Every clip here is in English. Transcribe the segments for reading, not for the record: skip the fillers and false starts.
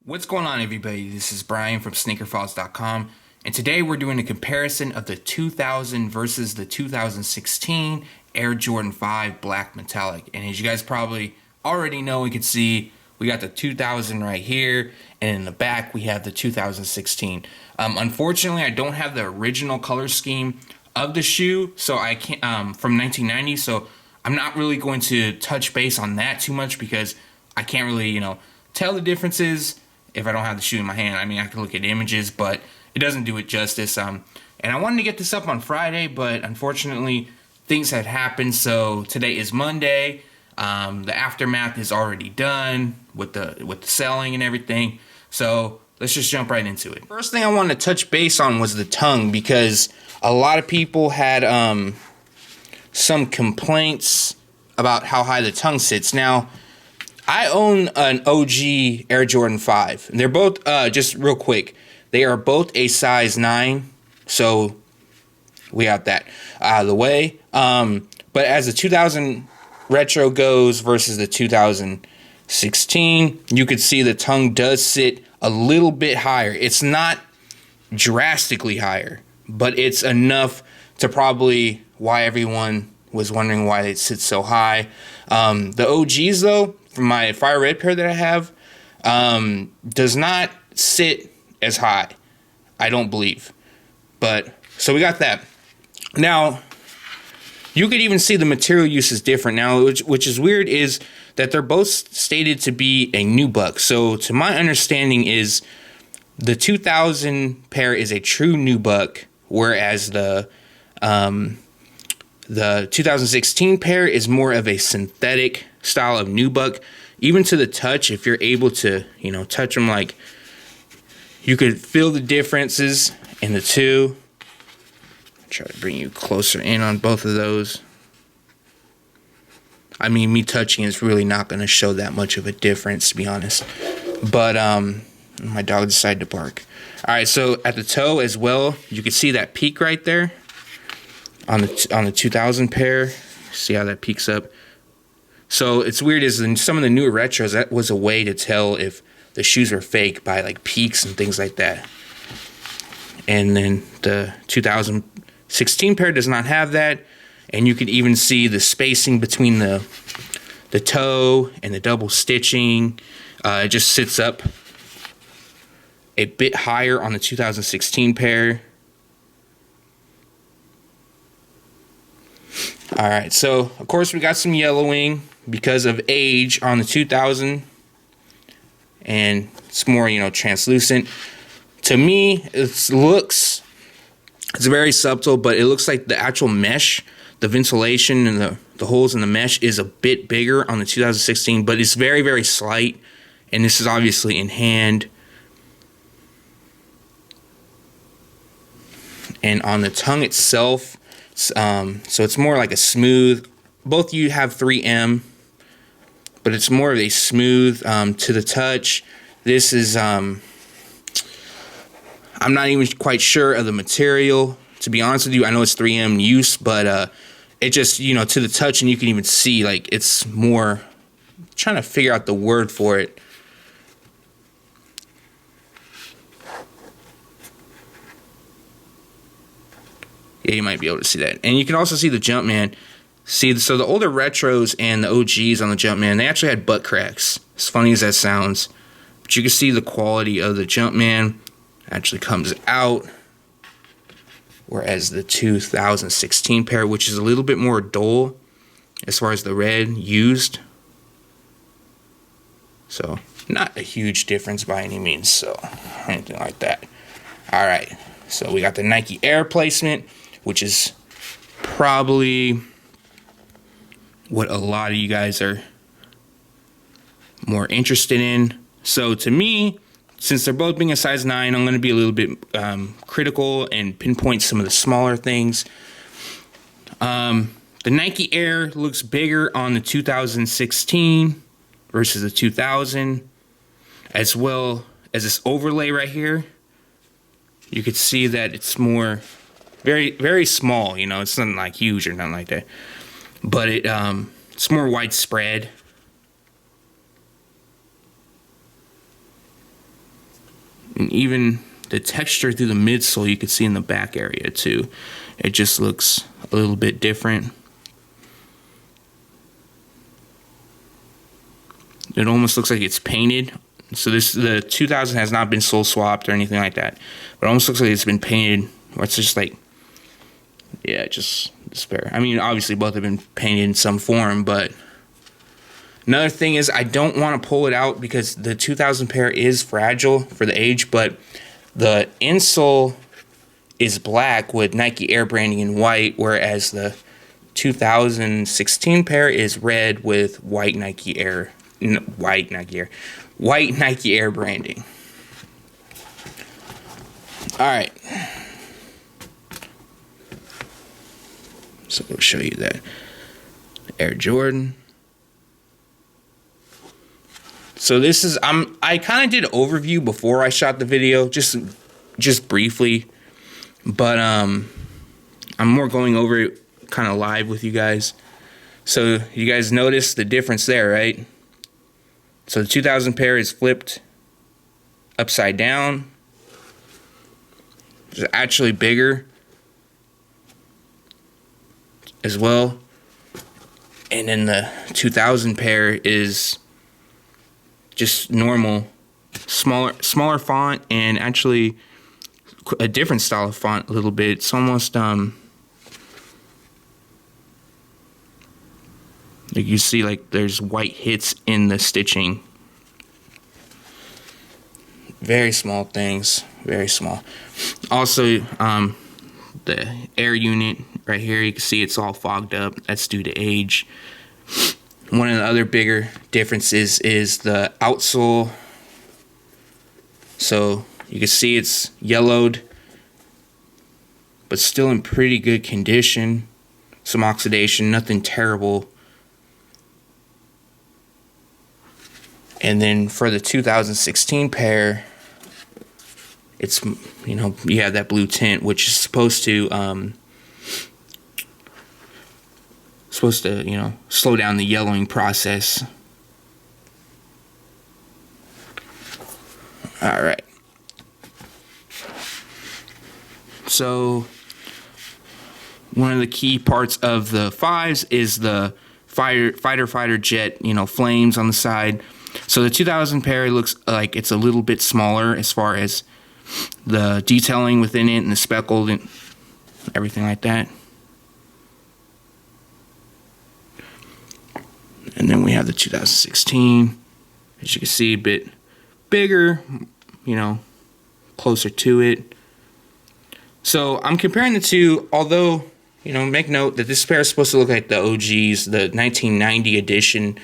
What's going on, everybody? This is Brian from SneakerFiles.com, and today we're doing a comparison of the 2000 versus the 2016 Air Jordan 5 Black Metallic. And as you guys probably already know and can see, we got the 2000 right here, and in the back we have the 2016. Unfortunately, I don't have the original color scheme of the shoe, so I can't from 1990. So I'm not really going to touch base on that too much because I can't really, tell the differences if I don't have the shoe in my hand. I mean, I can look at images, but it doesn't do it justice. And I wanted to get this up on Friday, but unfortunately, things had happened. So today is Monday. The aftermath is already done with the selling and everything. So let's just jump right into it. First thing I wanted to touch base on was the tongue, because a lot of people had some complaints about how high the tongue sits. Now, I own an OG Air Jordan 5. They're both, just real quick, they are both a size 9. So we got that out of the way. But as the 2000 retro goes versus the 2016, you could see the tongue does sit a little bit higher. It's not drastically higher, but it's enough to probably why everyone was wondering why it sits so high. The OGs, though, from my fire red pair that I have, does not sit as high, I don't believe. But so we got that. Now, you could even see the material use is different now, which is weird, is that they're both stated to be a nubuck. So to my understanding is the 2000 pair is a true nubuck, whereas the 2016 pair is more of a synthetic style of nubuck. Even to the touch, if you're able to, touch them, like, you could feel the differences in the two. I'll try to bring you closer in on both of those. I mean, me touching is really not going to show that much of a difference, to be honest. But my dog decided to bark. All right, so at the toe as well, you can see that peak right there on the 2000 pair. See how that peaks up? So it's weird, is in some of the newer retros, that was a way to tell if the shoes were fake by like peaks and things like that. And then the 2016 pair does not have that, and you can even see the spacing between the toe and the double stitching. It just sits up a bit higher on the 2016 pair. All right, so of course we got some yellowing because of age on the 2000, and it's more, translucent. To me, it's very subtle, but it looks like the actual mesh, the ventilation and the holes in the mesh is a bit bigger on the 2016, but it's very, very slight, and this is obviously in hand. And on the tongue itself, so it's more like a smooth, both you have 3M, but it's more of a smooth to the touch. This is, I'm not even quite sure of the material, to be honest with you. I know it's 3M use, but it just, to the touch, and you can even see, like, it's more, I'm trying to figure out the word for it. Yeah, you might be able to see that. And you can also see the Jumpman. See, so the older retros and the OGs on the Jumpman, they actually had butt cracks. As funny as that sounds. But you can see the quality of the Jumpman actually comes out. Whereas the 2016 pair, which is a little bit more dull as far as the red used. So, not a huge difference by any means, so anything like that. All right, so we got the Nike Air placement, which is probably what a lot of you guys are more interested in. So to me, since they're both being a size 9, I'm going to be a little bit critical and pinpoint some of the smaller things. The Nike Air looks bigger on the 2016 versus the 2000, as well as this overlay right here. You could see that it's more very, very small. It's nothing like huge or nothing like that, but it's more widespread. And even the texture through the midsole you can see in the back area too. It just looks a little bit different. It almost looks like it's painted. So the 2000 has not been sole swapped or anything like that. But it almost looks like it's been painted, or it's just like, yeah, just despair. I mean, obviously both have been painted in some form, but another thing is I don't want to pull it out because the 2000 pair is fragile for the age, but the insole is black with Nike Air branding in white, whereas the 2016 pair is red with white Nike Air branding. All right. So I'll show you that Air Jordan. So this is I kind of did an overview before I shot the video, just briefly, but I'm more going over it kind of live with you guys. So you guys notice the difference there, right? So the 2000 pair is flipped upside down. It's actually bigger as well. And then the 2000 pair is just normal, smaller font, and actually a different style of font a little bit. It's almost like you see, like there's white hits in the stitching. Very small things, very small. Also, the air unit right here, you can see it's all fogged up. That's due to age. One of the other bigger differences is the outsole. So you can see it's yellowed, but still in pretty good condition. Some oxidation, nothing terrible. And then for the 2016 pair, it's, you know, you have that blue tint, which is supposed to, you know, slow down the yellowing process. All right. So one of the key parts of the fives is the fighter jet, you know, flames on the side. So the 2000 pair looks like it's a little bit smaller as far as the detailing within it and the speckled and everything like that. And then we have the 2016, as you can see, a bit bigger, you know, closer to it. So I'm comparing the two, although, you know, make note that this pair is supposed to look like the OGs, the 1990 edition.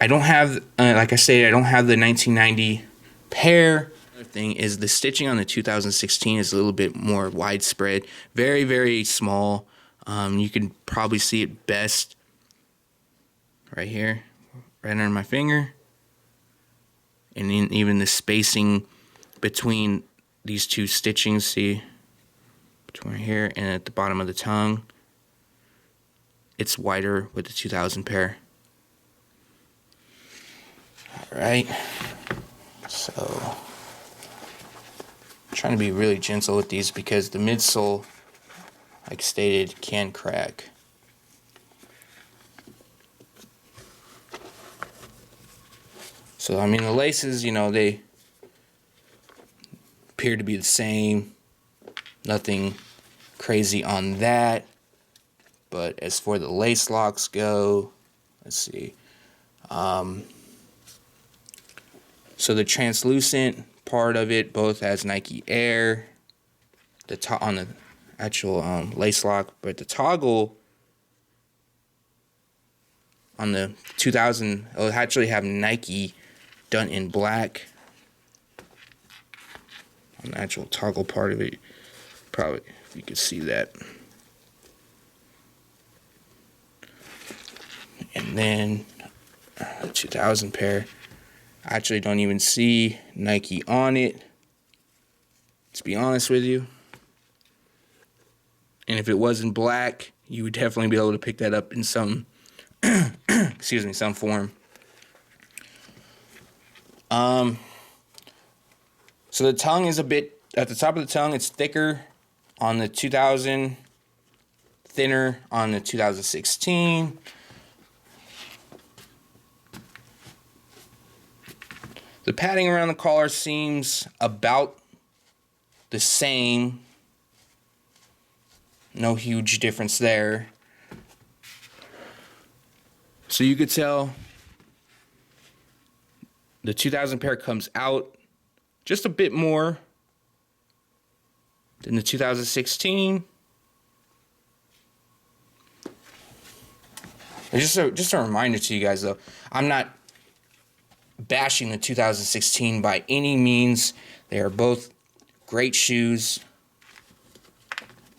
I don't have, like I said, I don't have the 1990 pair. Another thing is the stitching on the 2016 is a little bit more widespread, very, very small. You can probably see it best right here, right under my finger. And then even the spacing between these two stitchings, see, between here and at the bottom of the tongue, it's wider with the 2000 pair. All right, so I'm trying to be really gentle with these because the midsole, like stated, can crack. So, I mean, the laces, you know, they appear to be the same. Nothing crazy on that. But as for the lace locks go, let's see. So the translucent part of it both has Nike Air on the actual lace lock, but the toggle on the 2000 it'll actually have Nike done in black on the actual toggle part of it. Probably if you could see that. And then the 2000 pair, I actually don't even see Nike on it, to be honest with you. And if it was in black, you would definitely be able to pick that up in some excuse me, some form. So the tongue is a bit, at the top of the tongue, it's thicker on the 2000, thinner on the 2016. The padding around the collar seems about the same. No huge difference there. So you could tell the 2000 pair comes out just a bit more than the 2016. Just a reminder to you guys, though, I'm not bashing the 2016 by any means. They are both great shoes.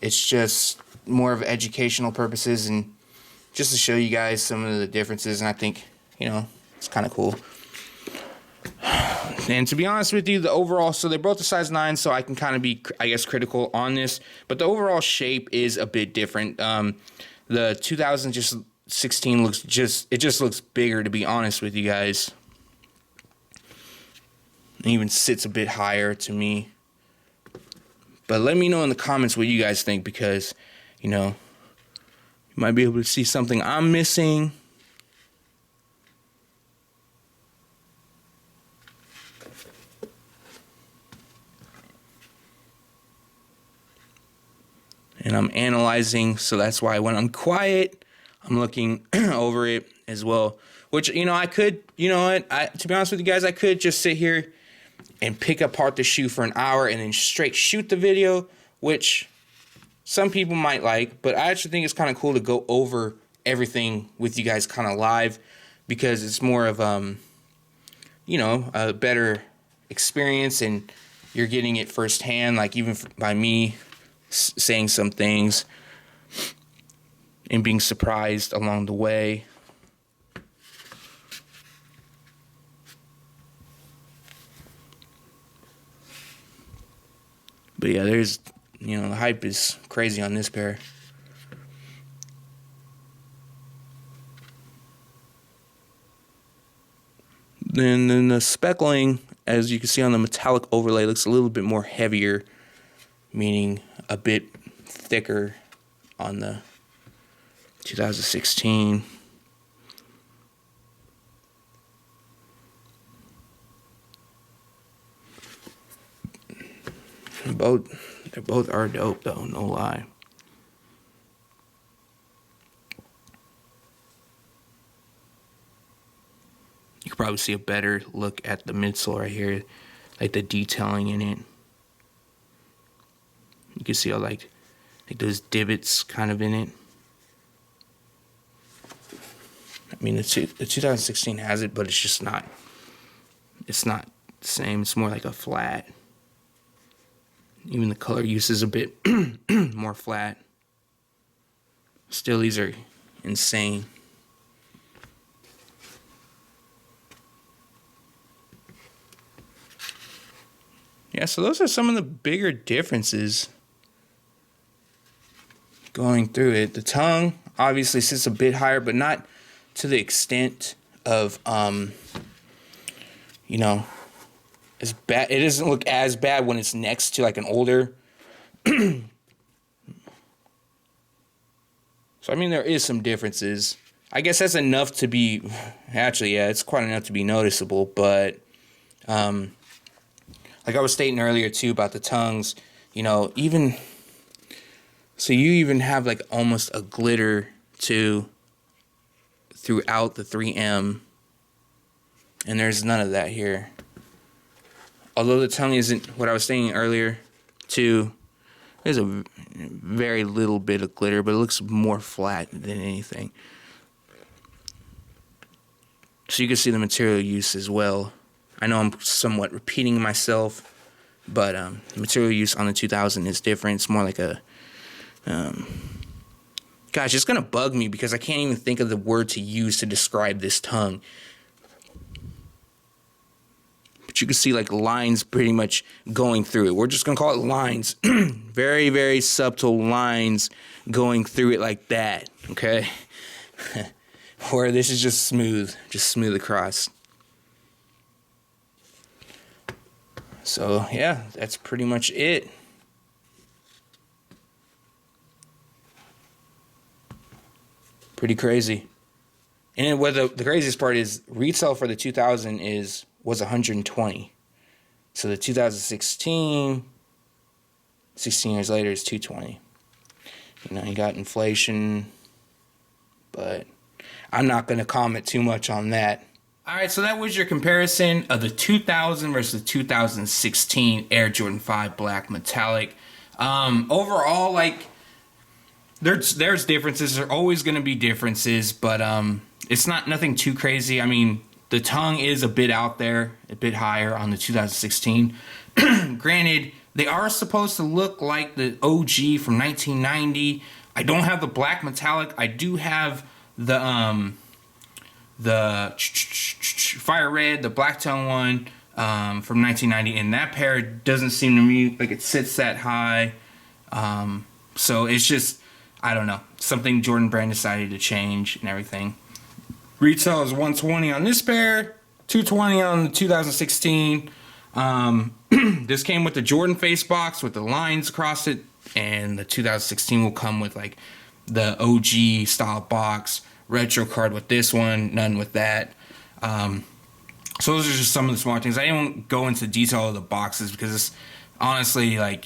It's just more of educational purposes and just to show you guys some of the differences, and I think, you know, it's kind of cool. And to be honest with you, the overall, so they're both a size 9, so I can kind of be, I guess, critical on this, but the overall shape is a bit different. The 2016 looks just looks bigger, to be honest with you guys. It even sits a bit higher to me. But let me know in the comments what you guys think, because, you know, you might be able to see something I'm missing. And I'm analyzing, so that's why when I'm quiet, I'm looking over it as well. Which, you know, I could, you know what, to be honest with you guys, I could just sit here and pick apart the shoe for an hour and then straight shoot the video, which some people might like, but I actually think it's kind of cool to go over everything with you guys kind of live, because it's more of, you know, a better experience, and you're getting it firsthand, like even by me saying some things and being surprised along the way. But yeah, there's, you know, the hype is crazy on this pair. Then the speckling, as you can see on the metallic overlay, looks a little bit more heavier, meaning a bit thicker on the 2016. They both are dope though, no lie. You can probably see a better look at the midsole right here, like the detailing in it. You can see all like those divots kind of in it. I mean, the 2016 has it, but it's just not. It's not the same. It's more like a flat. Even the color use is a bit more flat. Still, these are insane. Yeah, so those are some of the bigger differences going through it. The tongue obviously sits a bit higher, but not to the extent of, you know, as bad. It doesn't look as bad when it's next to like an older. So I mean, there is some differences. I guess that's enough to be, actually, yeah, it's quite enough to be noticeable. But like I was stating earlier too about the tongues, you know, even so, you even have like almost a glitter too throughout the 3M, and there's none of that here. Although the tongue isn't, what I was saying earlier too, there's a very little bit of glitter, but it looks more flat than anything. So you can see the material use as well. I know I'm somewhat repeating myself, but the material use on the 2000 is different. It's more like a, gosh, it's gonna bug me because I can't even think of the word to use to describe this tongue. But you can see like lines pretty much going through it. We're just gonna call it lines. Very, very subtle lines going through it like that, okay? Where this is just smooth across. So yeah, that's pretty much it. Pretty crazy. And what the craziest part is, retail for the 2000 was 120. So the 2016, 16 years later, is 220. You know, you got inflation, but I'm not going to comment too much on that. All right, so that was your comparison of the 2000 versus the 2016 Air Jordan 5 Black Metallic. Overall, like, there's differences. There are always going to be differences, but it's nothing too crazy. I mean, the tongue is a bit out there, a bit higher on the 2016. Granted, they are supposed to look like the OG from 1990. I don't have the black metallic. I do have the fire red, the black tone one from 1990, and that pair doesn't seem to me like it sits that high. So it's just, I don't know, something Jordan Brand decided to change and everything. Retail is 120 on this pair, 220 on the 2016. This came with the Jordan face box with the lines across it, and the 2016 will come with like the OG style box, retro card with this one, none with that. So those are just some of the small things. I don't go into detail of the boxes because it's honestly, like,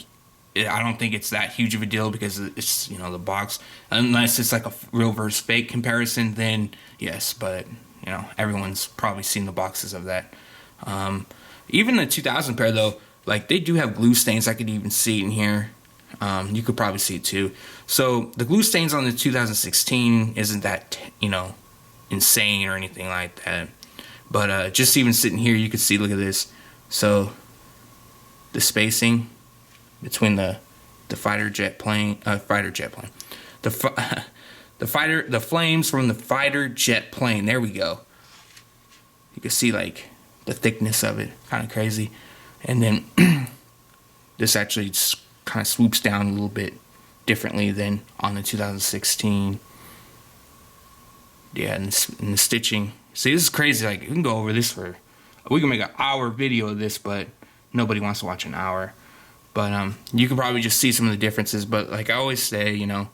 I don't think it's that huge of a deal because it's, you know, the box. Unless it's like a real versus fake comparison, then yes. But, you know, everyone's probably seen the boxes of that. Even the 2000 pair, though, like, they do have glue stains. I could even see it in here. You could probably see it too. So the glue stains on the 2016 isn't that, you know, insane or anything like that. But just even sitting here, you can see, look at this. So the spacing between the fighter jet plane, the flames from the fighter jet plane. There we go. You can see like the thickness of it, kind of crazy. And then this actually just kind of swoops down a little bit differently than on the 2016. Yeah, and the stitching. See, this is crazy. Like, we can go over this we can make an hour video of this, but nobody wants to watch an hour. But you can probably just see some of the differences. But like I always say, you know,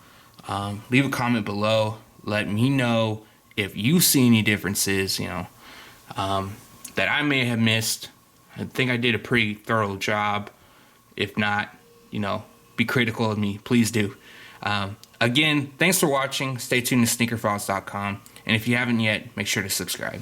leave a comment below. Let me know if you see any differences, you know, that I may have missed. I think I did a pretty thorough job. If not, you know, be critical of me. Please do. Again, thanks for watching. Stay tuned to SneakerFiles.com. And if you haven't yet, make sure to subscribe.